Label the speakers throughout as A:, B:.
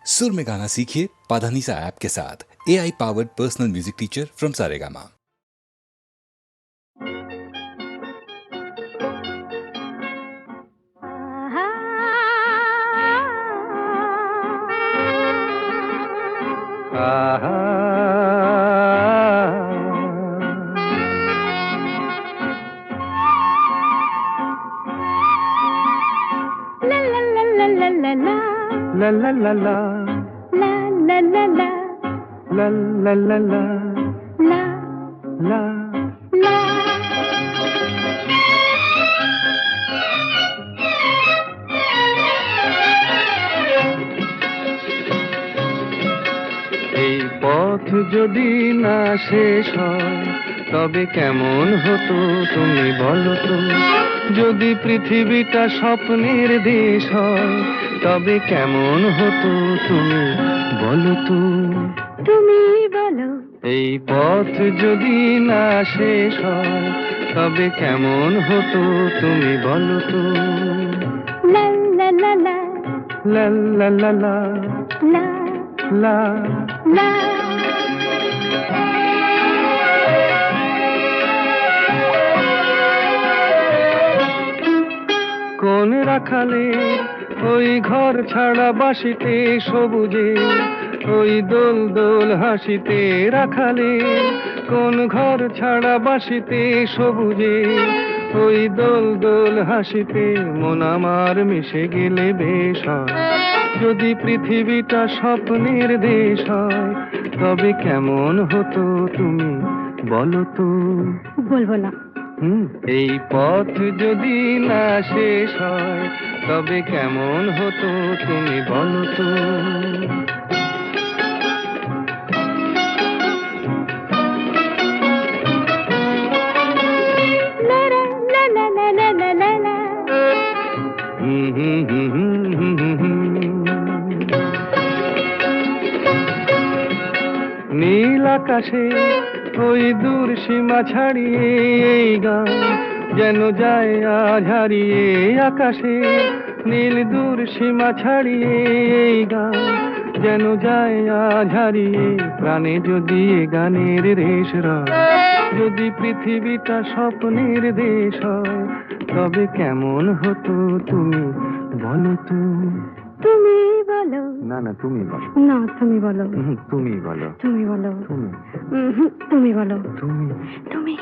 A: सुर में गाना सीखिए पाधानीसा ऐप के साथ। AI powered personal music teacher from Saregama.
B: La la la la la la la la la la la la la la la এই পথ যদি না শেষ হয় তবে কেমন হতো তুমি বলো তো। যদি পৃথিবীটা স্বপ্নের দেশ হয় তবে কেমন হতো তুমি বলো তো। তুমি বলো। এই পথ যদি না শেষ হয় তবে কেমন হতো তুমি বলো তো। লা লা লা লা লা লা লা লা লা লা লা। কোন রাখালে ওই ঘর ছাড়া বাসিতে সবুজে ওই দোল দোল হাসিতে রাখালে কোন ঘর ছাড়া বাসিতে সবুজে ওই দোল দোল হাসিতে মন আমার মিশে গেলে বেশ হয়। যদি পৃথিবীটা স্বপ্নের দেশ হয় তবে কেমন হতো তুমি বলো তো। বলবো না। এই পথ যদি না শেষ হয় তবে কেমন হতো তুমি বলো তো। নীল আকাশে ওই দূর সীমা ছাড়িয়ে এই গান যেন যায় আজ হারিয়ে। আকাশে নীল দূর সীমা ছাড়িয়ে এই গান যেন যায় আজ হারিয়ে। প্রাণে যদি এ গানের রেশ রয় যদি পৃথিবীটা স্বপ্নের দেশ হয় তবে কেমন হতো তুমি বলো তো। তুমি বলো। না না তুমি বলো। না তুমি বলো। তুমি বলো। তুমি বলো। তুমি তুমি বলো। তুমি তুমি।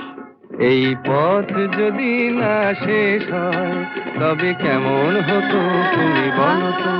B: এই পথ যদি না শেষ হয় তবে কেমন হতো তুমি বলো তো।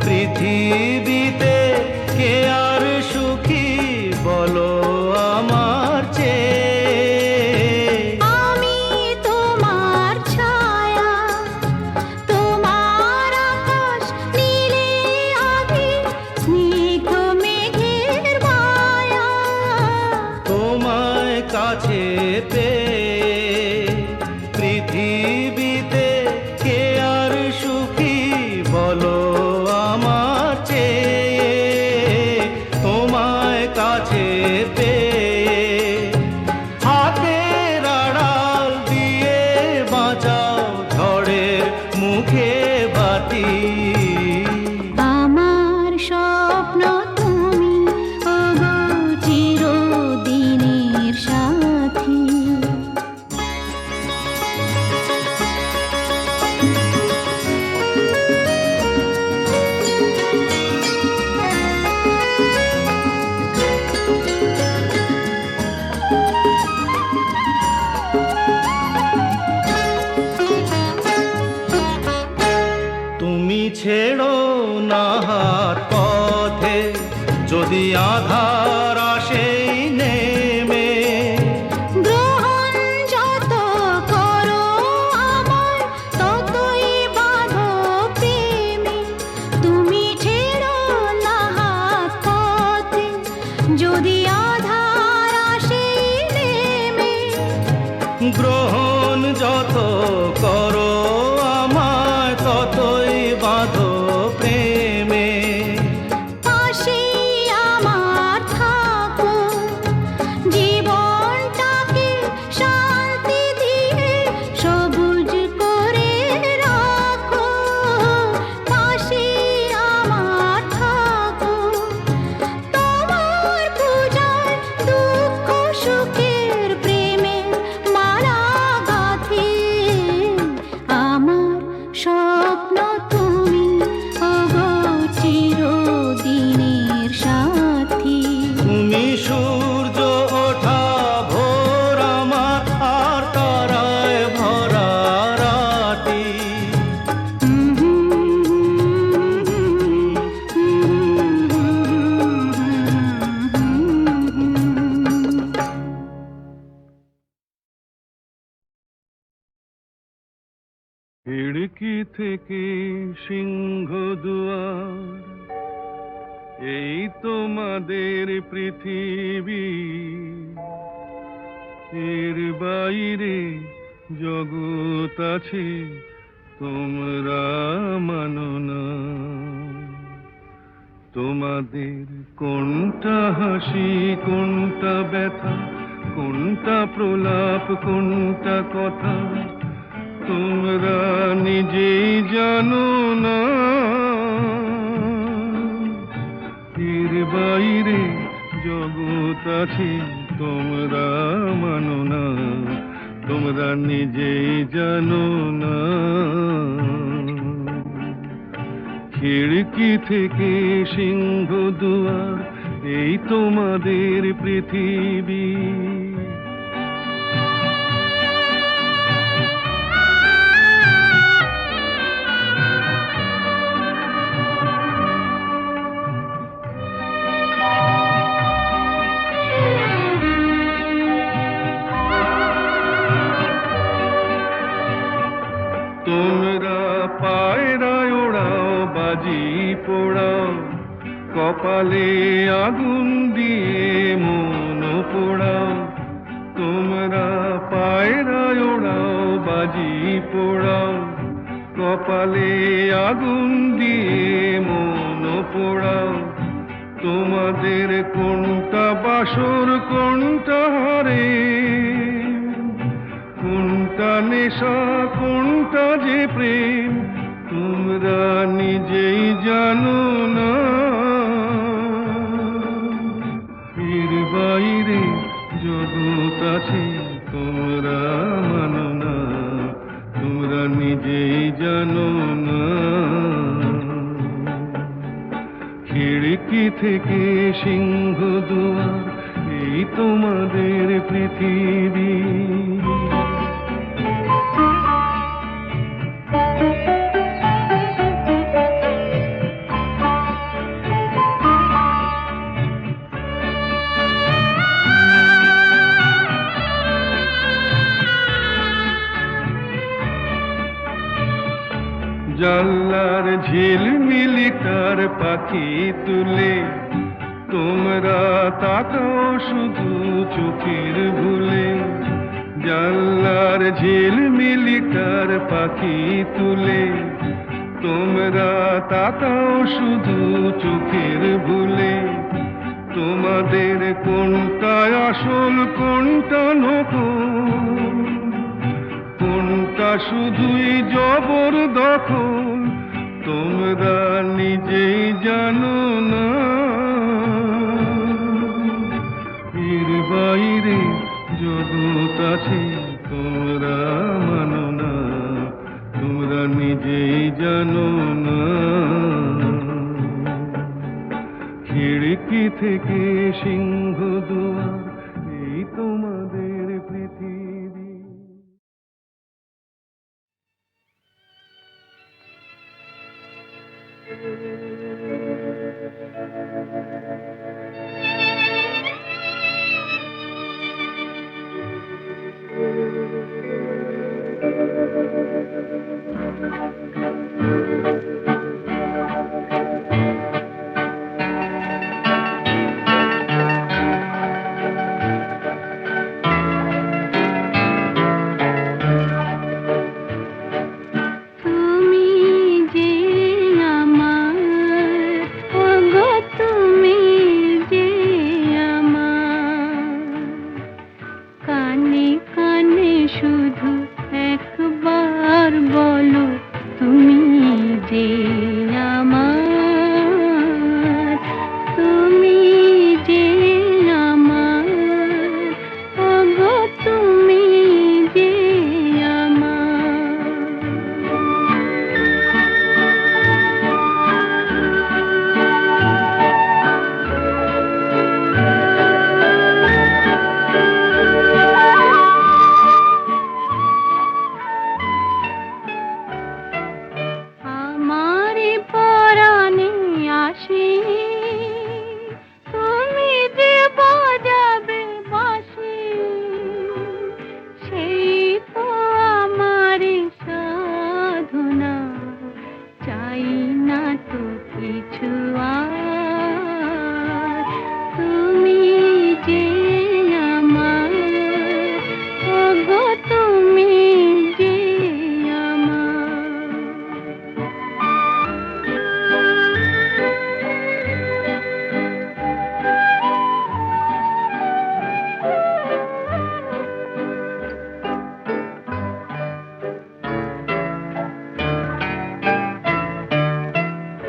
B: পৃথিবীতে কে আর সুখী বলো আমার চেয়ে। আমি তোমার ছায়া, তোমার আকাশ নীলে আভি, স্নিগ্ধ মেঘের মায়া। তোমায় কাছে পেয়ে পৃথিবীতে কে আর সুখী
C: মুখে বাতি।
D: আমার স্বপ্ন তুমি ওগো চিরদিনের সাথী।
C: তুমি ছেড়ো না হাত পথে, যদি আধার আসে নেমে।
D: গ্রহণ যত করো আমার ততই বাঁধো প্রেমে। তুমি ছেড়ো না হাত পথে, যদি আধার আসে নেমে।
C: গ্রহণ যত করো আমায় ততই বাঁধো প্রেমে।
D: পাশে আমার থাকো, জীবনটাকে শান্তি দিয়ে সবুজ করে রাখো। পাশে আমার থাকো, তোমার পূজায় দুঃখ সুখের প্রেমে মালা গাঁথি। আমার স্বপ্ন তুমি ওগো চিরদিনের সাথী।
C: তুমি সূর্য ওঠা ভোর আমার, আর তারায় ভরা রাতি।
B: খিড়কি থেকে সিংহ দুয়ার, এই তোমাদের পৃথিবী। এর বাইরে জগৎ আছে, তোমরা মানো না। তোমাদের কোনটা হাসি, কোনটা ব্যথা, কোনটা প্রলাপ, কোনটা কথা, তোমরা নিজেই জানো না। এর বাইরে জগৎ আছে, তোমরা মানো না। তোমরা নিজেই জানো না। খিড়কি থেকে সিংহ দুয়ার, এই তোমাদের পৃথিবী। তোমরা পায়রায় ওড়াও, বাজি পোড়াও, কপালে আগুন দিয়ে মন পোড়াও। তোমরা পায়রায় ওড়াও, বাজি পোড়াও, কপালে আগুন দিয়ে মন পোড়াও। তোমাদের কোনটা বাসর, কোনটা হারে, কোনটা নেশা, কোনটা যে প্রেম, তোমরা নিজেই জানো না। এর বাইরে জগৎ আছে, তোমরা মানো না। তোমরা নিজেই জানো না। খিড়কি থেকে সিংহ দুয়ার, এই তোমাদের পৃথিবী। জানলার ঝিলমিলি তার পাখি তুলে, তোমরা তাকাও শুধু চোখের ভুলে। জানলার ঝিলমিলি তার পাখি তুলে, তোমরা তাকাও শুধু চোখের ভুলে। তোমাদের কোনটা আসল, কোনটা নকল, কোনটা ওটা শুধুই জবর দখল, তোমরা নিজেই জানো না। এর বাইরে জগৎ আছে, তোমরা মানো না, তোমরা নিজেই জানো না। খিড়কি থেকে সিংহ দুয়ার, এই তোমাদের পৃথিবী।
D: তুমি যে আমার, ওগো তুমি যে আমার, কানে কানে শুধু একবার বলো তুমি যে আমার, তুমি যে আমার, ওগো তুমি যে আমার। আমার পরাণে আসে তুমি যে বাজাবে বাঁশি, সেই তো আমার সাধনা, চাই না তো কিছু আর। তুমি যে আমার, ওগো তুমি যে আমার।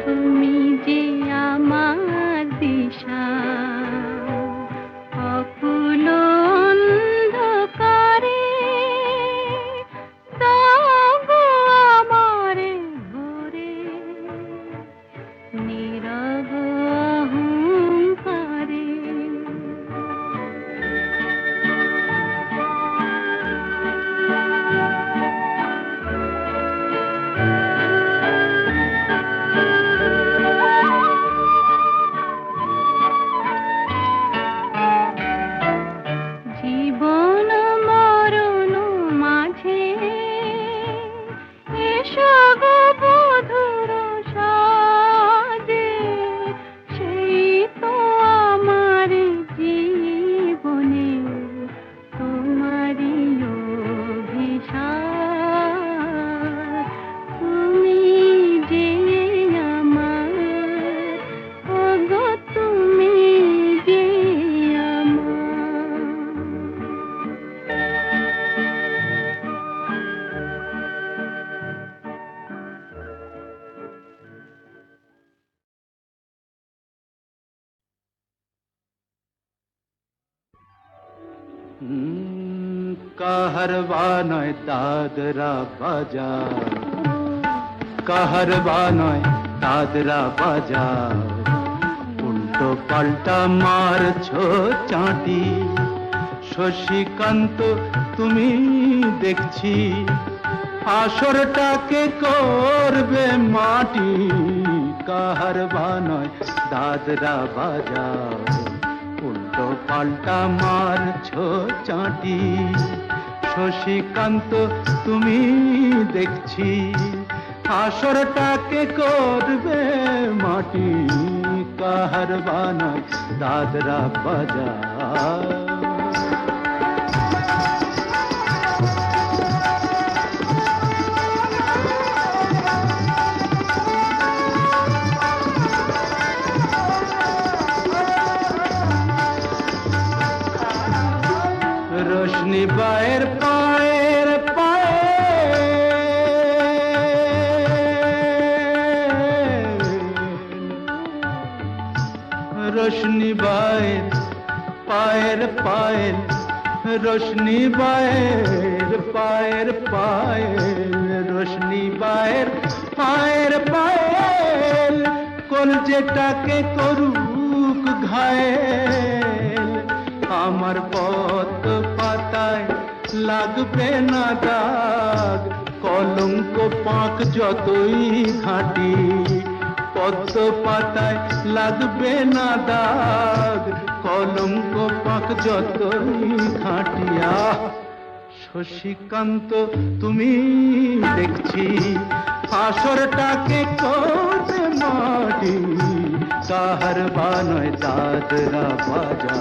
D: তুমি যে আমার দিশা, অকুল অন্ধকারে দাও গো আমারে ভরে, নীরব অহংকারে। জীবন মরণ মাঝে এসো গো বধুর সাজে, সেই তো আমার জীবনে তোমারই অভিশাপ। তুমি যে আমার, ওগো তুমি যে আমার।
C: কাহারবা নয় দাদরা বাজার, কাহারবা নয় দাদরা বাজার, উল্টো পাল্টা মারছো চাঁটি। শশীকান্ত তুমি দেখছি, আসরটাকে করবে মাটি। কাহারবা নয় দাদরা বাজার, উল্টো পাল্টা মারছো চাঁটি। শশীকান্ত তুমি দেখছি, আসরটাকে করবে মাটি। কাহারবা নয় দাদরা বাজার। রোশনি বায়ের পায়ের পায়ে रोशनी बाएर पाएर पायल रोशनी बाएर पाएर पायल रोशनी बाएर पाएर पायल কলজেটাকে করুক ঘায়েল আমার পদ্ম পাতায় লাগবে না দাগ কলঙ্ক পাক যতই ঘাঁটি পদ্ম পাতায় লাগবে না দাগ কলঙ্ক পাক যতই ঘাঁটিয়া শশীকান্ত তুমি দেখছি আসরটাকে করতে মাটি কাহার বানায় দাদরা বাজা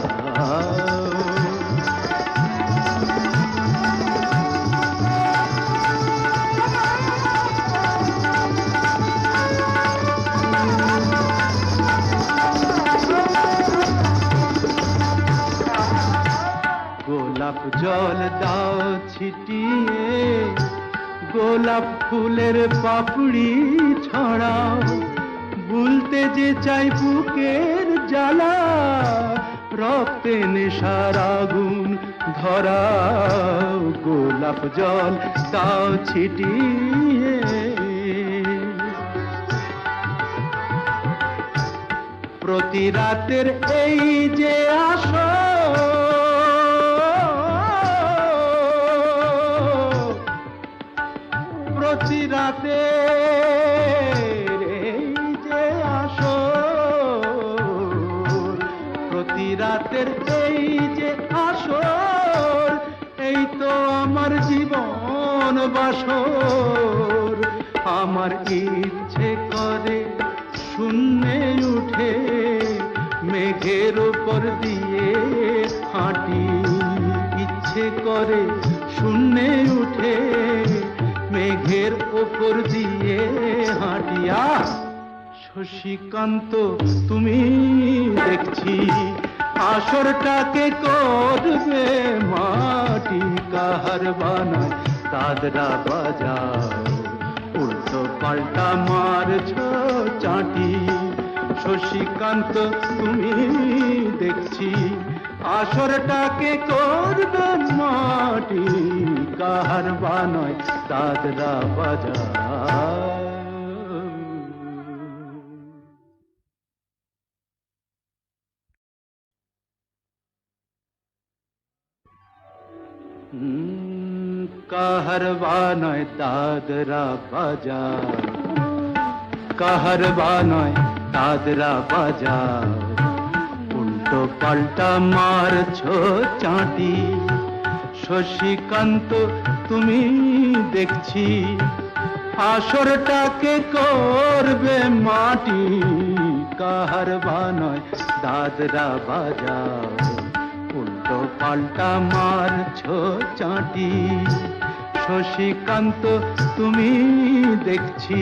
C: গোলাপ জল দাও ছিটিয়ে গোলাপ ফুলের পাপড়ি ছড়াও ভুলতে যে চাই বুকের জ্বালা রক্তে নেশার আগুন ধরাও গোলাপ জল দাও ছিটিয়ে প্রতি রাতের এই যে আসো প্রতি রাতে যে আসো প্রতি রাতের এই যে আসো এই তো আমার জীবন বাসর আমার ইচ্ছে করে শূন্যে উঠে মেঘের উপর দিয়ে হাঁটি ইচ্ছে করে শূন্যে উঠে মেঘের ওপর দিয়ে হাঁটিয়া শশীকান্ত তুমি দেখছি আসরটাকে করবে মাটি কাহার বানায় দাদরা বাজাও উল্টো পাল্টা মারছ চাটি শশীকান্ত তুমি দেখছি আসরটাকে করবে মাটি কাহার বানায় দাদরা বাজা কাহার বানায় দাদরা বাজা কাহার বানায় দাদরা বাজা উল্টো পাল্টা মারছো চাটি শশীকান্ত তুমি দেখছি আসরটাকে করবে মাটি কাহার বানায় দাদরা বাজা উল্টো পাল্টা মারছো চাটি শশীকান্ত তুমি দেখছি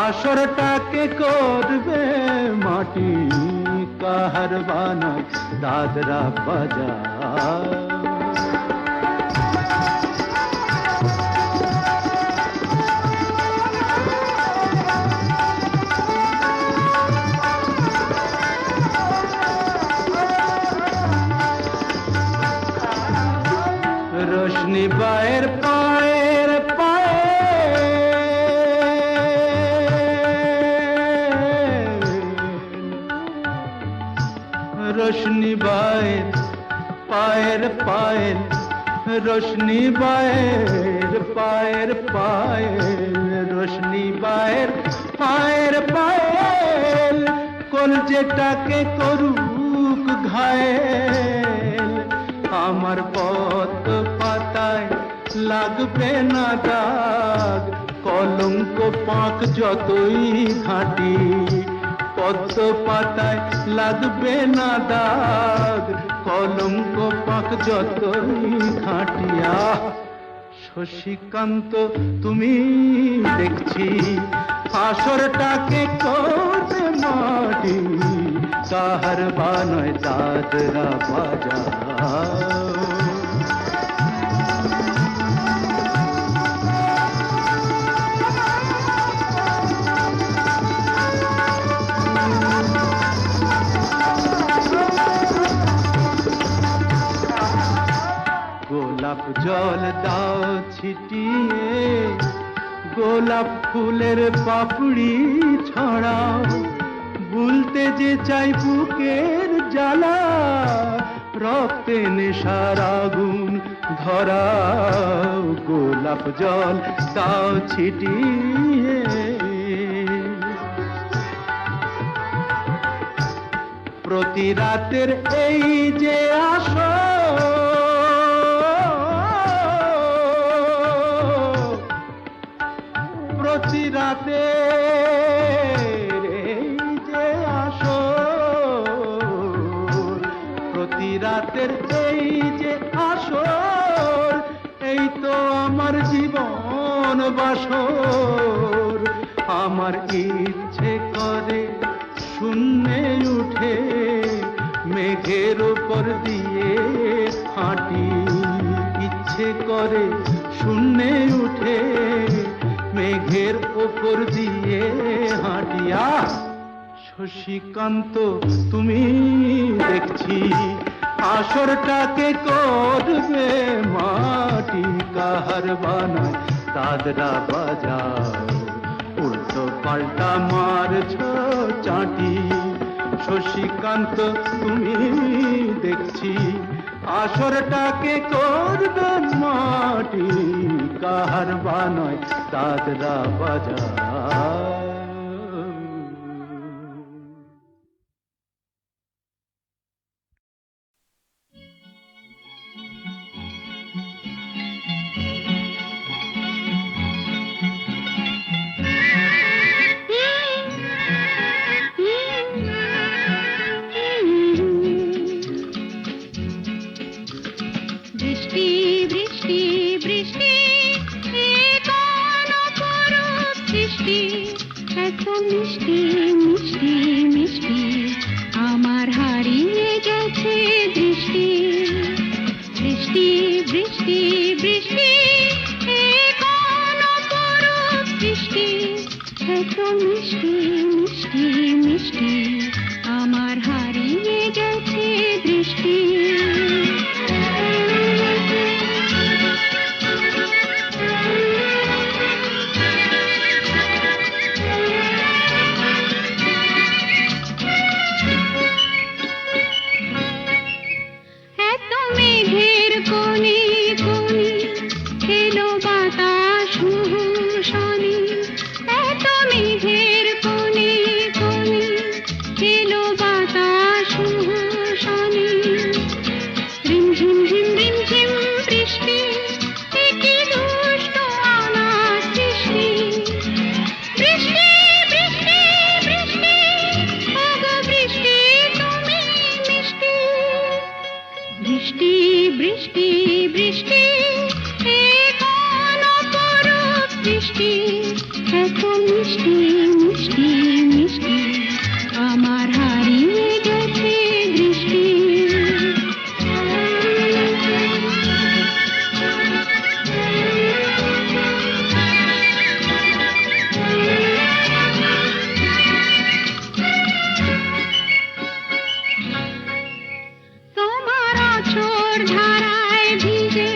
C: আসরটাকে করবে মাটি কাহার বানায় দাদরা বাজা रोशनी बाहर पाएर पाएर रोशनी बाहर पाएर पाएर रोशनी बाहर पाएर पाएर रोशनी बाहर पाएर पाएर কলজেটাকে করুক ঘায়েল আমার পদ্ম পাতায় লাগবে না দাগ কলঙ্ক পাক যতই ঘাঁটি পদ্ম পাতায় লাগবে না দাগ কলঙ্ক পাক যতই ঘাঁটিয়া শশীকান্ত তুমি দেখছি আসরটাকে করবে মাটি কাহার বানায় দাদরা বাজা জল দাও ছিটিয়ে, গোলাপ ফুলের পাপড়ি ছড়াও, ভুলতে যে চাই বুকের জ্বালা, রক্তে নেশার আগুন ধরাও, গোলাপ জল দাও ছিটিয়ে। প্রতি রাতের এই যে আসর, প্রতি রাতের এই যে আসর, প্রতি রাতের এই যে আসর, এই তো আমার জীবন বাসর। আমার ইচ্ছে করে শূন্যে উঠে মেঘের উপর দিয়ে হাঁটি, ইচ্ছে করে শূন্যে উঠে মেঘের উপর দিয়ে হাঁটিয়া। শশীকান্ত তুমি দেখছি আসরটাকে করবে মাটি, কাহার বানায় দাদরা বাজাও, উল্টো পাল্টা মারছ চাটি। শশীকান্ত তুমি দেখছি আসরটাকে করবে মাটি, কাহার বানায় দাদরা বাজাও।
D: বৃষ্টি বৃষ্টি বৃষ্টি, এ কোন অপরূপ সৃষ্টি, এত মিষ্টি মিষ্টি মিষ্টি, আমার হারিয়ে গেছে দৃষ্টি। বৃষ্টি বৃষ্টি বৃষ্টি, এ কোন অপরূপ সৃষ্টি, এত মিষ্টি মিষ্টি মিষ্টি, আমার হারিয়ে গেছে দৃষ্টি। বৃষ্টি বৃষ্টি বৃষ্টি, এ কোন অপরূপ সৃষ্টি, এত মিষ্টি মিষ্টি মিষ্টি, আমার হারিয়ে গেছে দৃষ্টি। ধারায় ভিজে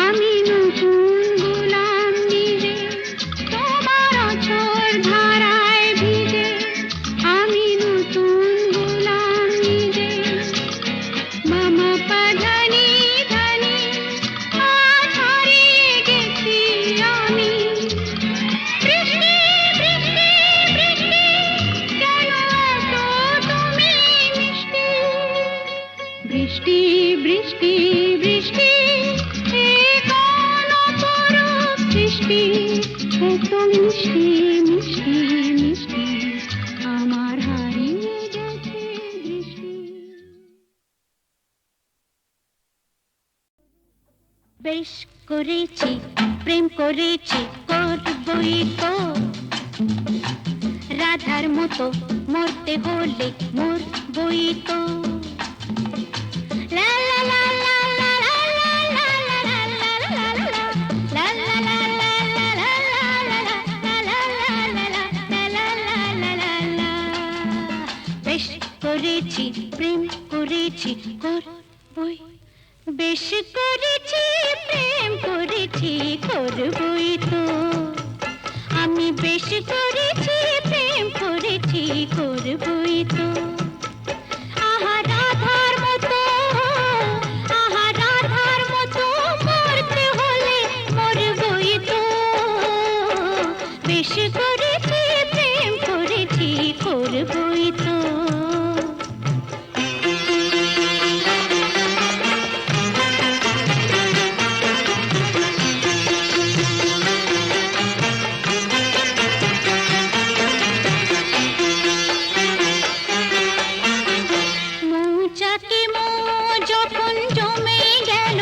D: আমি নতুন গোলাম নিজে, তোমার অঝোর ধারায় ভিজে আমি নতুন গোলাম নিজে। মামা পাধানি ধানি আজ হারিয়ে গেছি আমি। বৃষ্টি বৃষ্টি বৃষ্টি, কেন এত তুমি মিষ্টি। বৃষ্টি বৃষ্টি বৃষ্টি, এ কোন অপরূপ সৃষ্টি, এত মিষ্টি মিষ্টি মিষ্টি, আমার হারিয়ে গেছে দৃষ্টি। বেশ করেছি প্রেম করেছি, করবই তো রাধার মতো, মরতে হলে মরবই তো। বেশ করেছি প্রেম করেছি, করবই বেশ করেছি প্রেম করেছি করবই তো, আমি বেশ করেছি প্রেম করেছি করবই তো। আহা রাধার মতো, আহা রাধার মতো মরতে হলে মরবই তো। বেশ করেছি প্রেম করেছি করবই তো। মৌচাকে যখন জমে গেল,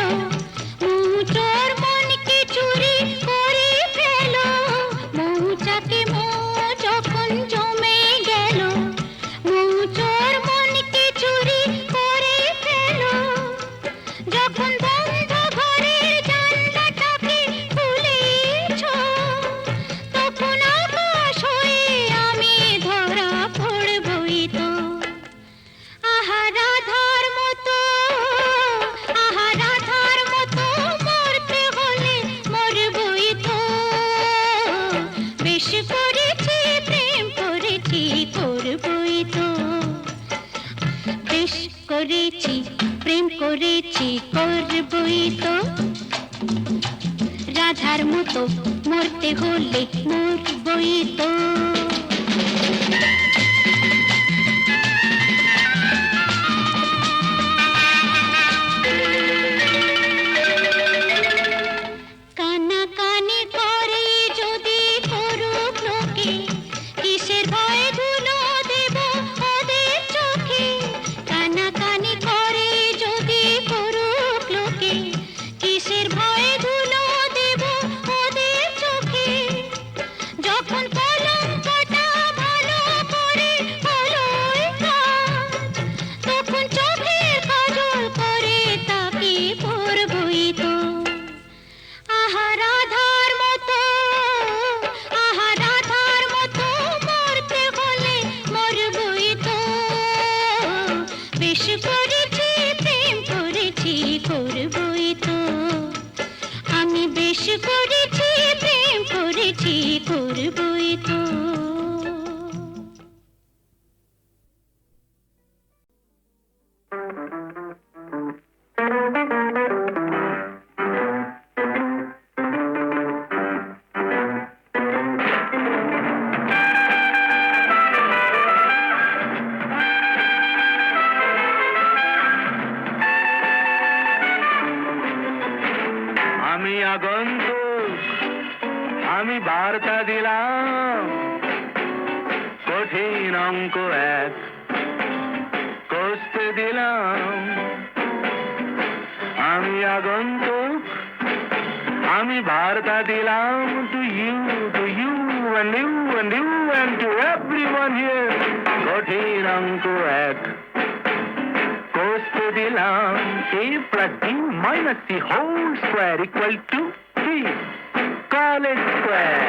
D: মৌচোর মনকে চুরি করে ফেল। মৌচাকে যখন জমে গেল, মৌচোর মনকে চুরি করে ফেল। যখন বন্ধ ঘরের জানলাটাকে খুলেছ, তখন আকাশ হয়ে আমি ধরা পড়বই তো। আহা রাধার মতো, আহা রাধার মতো মরতে হলে মরবই তো। বেশ করেছি প্রেম করেছি করবই তো। বেশ করেছি প্রেম করেছি করবই তো। রাধার মতো মরতে হলে মরবই তো। কানাকানি করে যদি করুক লোকে, কিসের ভয়ে ধুলো দেব ওদের চোখে। কানাকানি করে যদি করুক লোকে, কিসের ভয়ে ধুলো দেব ওদের চোখে। যখন কলঙ্কটা ভালো করে হলোই কাজ, তখন চোখের কাজল করে তাকে পরবই তো। আহা রাধার মতো, আহা রাধার মতো মরতে হলে মরবই তো। বেশ করেছি প্রেম করেছি করবই তো। আমি বেশ করেছি প্রেম করেছি করবই তো।
B: আমি আগন্তুক, আমি বার্তা দিলাম, কঠিন অঙ্ক এক কষতে দিলাম। আমি আগন্তুক, আমি বার্তা দিলাম, to you and you and you and to everyone here, কঠিন অঙ্ক এক কষতে দিলাম। A plus B minus C whole square equal to 3. Call it square.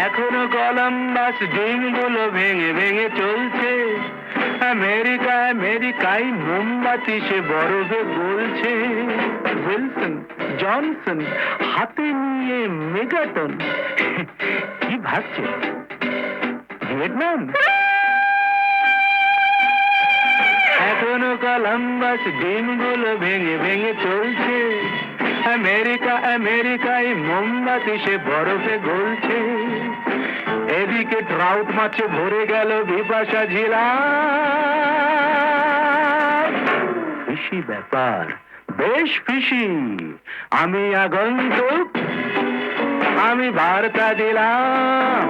B: এখনো কলম্বাস ডিমগুলো ভেঙে ভেঙে চলছে। আমেরিকা আমেরিকায় মোমবাতি সে বরফে গলছে। উইলসন জনসন হাতে নিয়ে মেগাটন কি ভাবছে? ভিয়েতনাম। এখনো কলম্বাস ডিমগুলো ভেঙে ভেঙে চলছে। আমেরিকা আমেরিকায় মোমবাতি সে বরফে গলছে। এদিকে ট্রাউট মাছে ভরে গেল বিপাশা ঝিলা। ফিশি ব্যাপার, বেশ ফিশি। আমি আগন্তুক, আমি বার্তা দিলাম,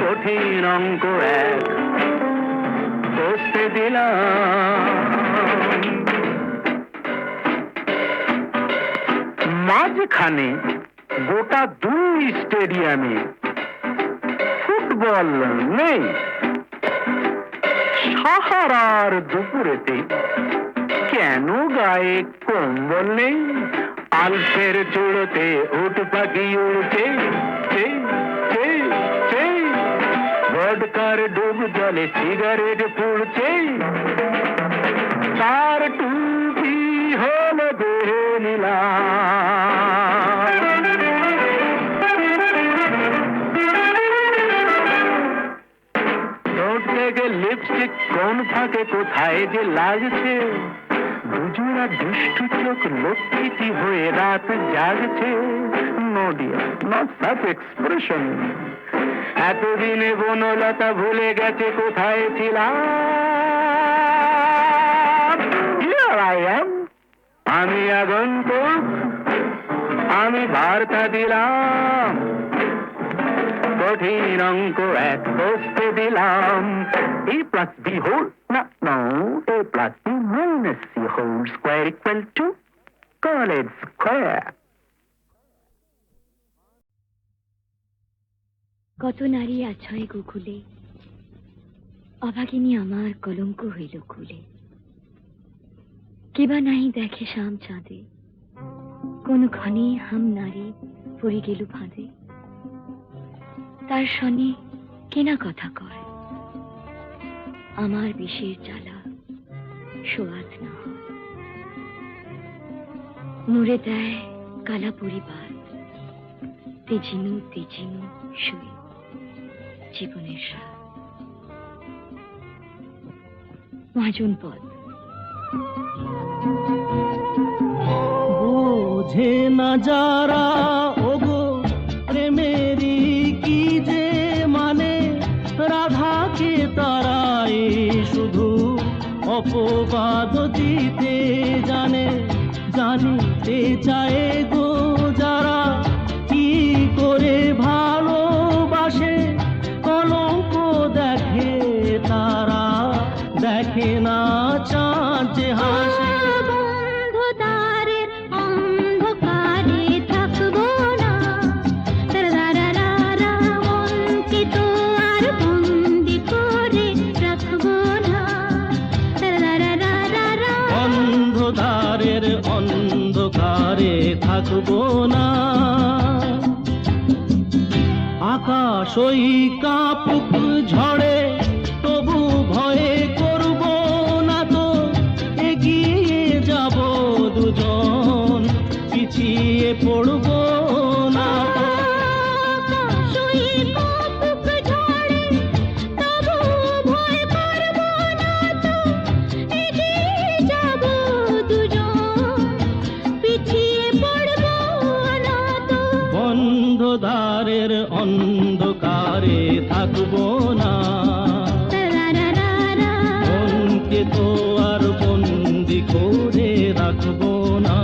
B: কঠিন অঙ্ক এক কষতে দিলাম। মাঝখানে গোটা 2 স্টেডিয়ামে ফুটবল নেই। সাহারার দুপুরেতে কেন গায়ে কম্বল নেই?
C: আলসের চুড়োতে উট পাখি উড়ছে, ভোটকার ডুব জলে সিগারেট পুড়ছে, তার টুপি হলো দেহে নীলা। ঠোঁট থেকে লিপস্টিক কোন ফাঁকে কোথায় যে লাগছে, দুজোড়া দুষ্টু চোখ লক্ষ্মীটি হয়ে রাত জাগছে। No dear, not such expression. এতদিনে বনলতা ভুলে গেছে কোথায় ছিলাম। Here I am, আমি আগন্তুক, আমি বার্তা দিলাম, কঠিন অঙ্ক এক বসতে দিলাম। A plus B whole, no, A plus B minus C whole square equal to college square.
E: কত নারী আছয় গোকুলে, অভাগিনী আমার কলঙ্ক হইল খুলে। কেবা নাই দেখে শাম চাঁদে, কোন ক্ষণে হাম নারী পড়ে গেল ফাঁদে। তার শনে কেনা কথা কয়, আমার বিষের জ্বালা সোয়াদ না হয়। মুড়ে দেয় কালা পরিবার, তেজিনু তেজিনু শুয়ে জীবনের সার। মহাজন পদ।
B: বোঝে না যারা ওগো প্রেমেরই কি যে মানে, রাধাকে তারাই শুধু অপবাদ দিতে জানে। জানিতে চায় গো যারা কি করে ভালোবাসে, কলঙ্ক দেখে তারা, দেখে না চাঁদ যে হাসে। অন্ধকারের অন্ধকারে থাকবো না, আকাশ ওই কাপুক ঝড়ে তবু ভয়ে করব না তো। এগিয়ে যাব দুজন, পিছিয়ে পড়ব না তো। বন্ধদ্বারের অন্ধকারে থাকবো না, মনকে তো আর বন্দি করে রাখবো না।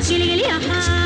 D: गिली गिली आहा